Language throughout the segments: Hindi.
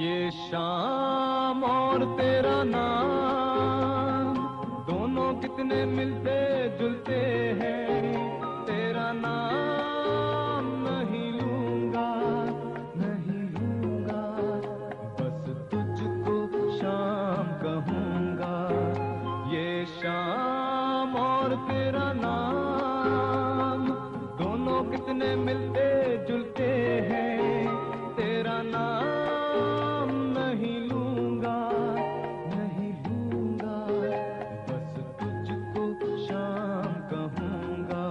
ये शाम और तेरा नाम दोनों कितने मिलते जुलते हैं। तेरा नाम नहीं लूंगा, नहीं लूंगा, बस तुझको शाम कहूंगा। ये शाम और तेरा नाम दोनों कितने मिलते जुलते हैं। तेरा नाम नहीं लूंगा, नहीं लूंगा, बस तुझको शाम कहूंगा।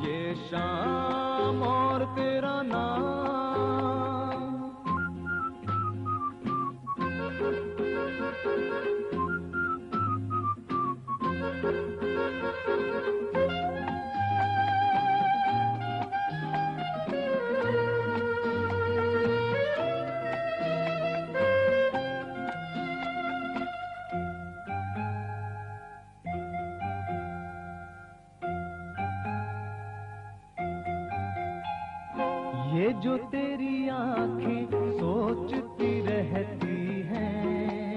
ये शाम और तेरा नाम। ये जो तेरी आंखें सोचती रहती हैं,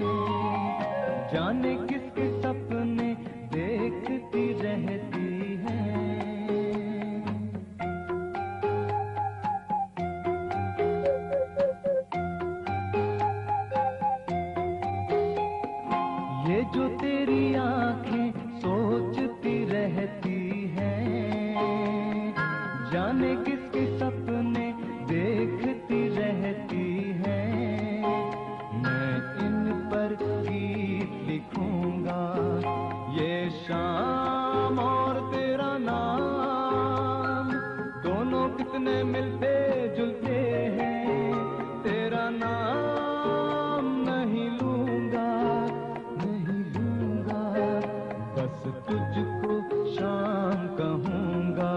जाने किसके सपने देखती रहती हैं। ये जो तेरी आंखें सोचती रहती हैं, जाने किसके सपने देखती रहती हैं। मैं इन पर गीत लिखूंगा। ये शाम और तेरा नाम दोनों कितने मिलते जुलते हैं। तेरा नाम नहीं लूंगा, नहीं लूंगा, बस तुझको शाम कहूंगा।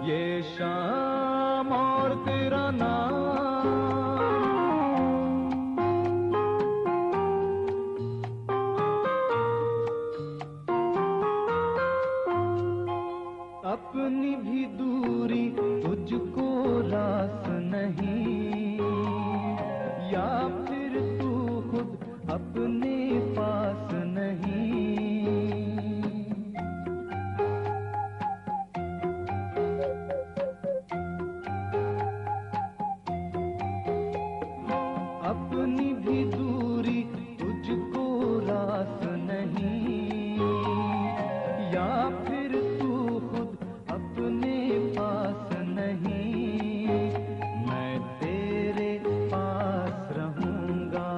ये शाम और तेरा नाम। अपनी भी दूरी तुझको रास नहीं, या फिर तू खुद अपने पास नहीं। अपनी भी दूरी तुझको रास नहीं, या फिर तू खुद अपने पास नहीं। मैं तेरे पास रहूंगा।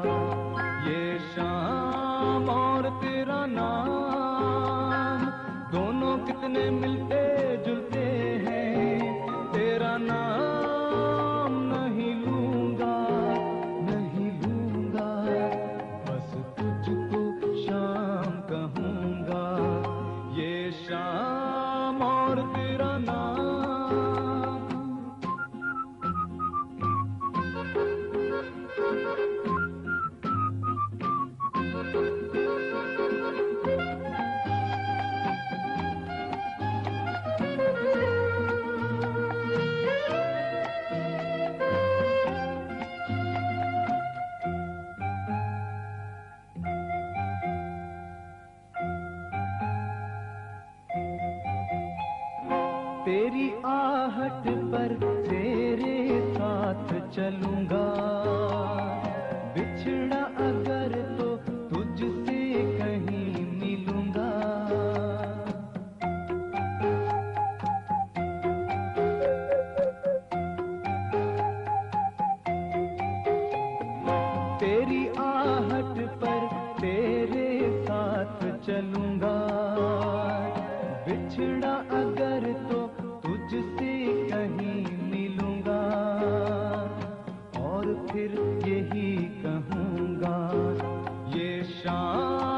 ये शाम और तेरा नाम दोनों कितने मिलते जुलते हैं। तेरा नाम नहीं लूंगा, नहीं लूंगा, बस तुझको शाम कहूंगा। ये शाम और तेरा नाम। तेरी आहट पर तेरे साथ चलूंगा। बिछड़ा अगर तो तुझसे कहीं मिलूंगा। तेरी आहट पर तेरे साथ चलूंगा। बिछड़ा अगर तो तुझसे कहीं मिलूंगा। और फिर यही कहूंगा। ये शाम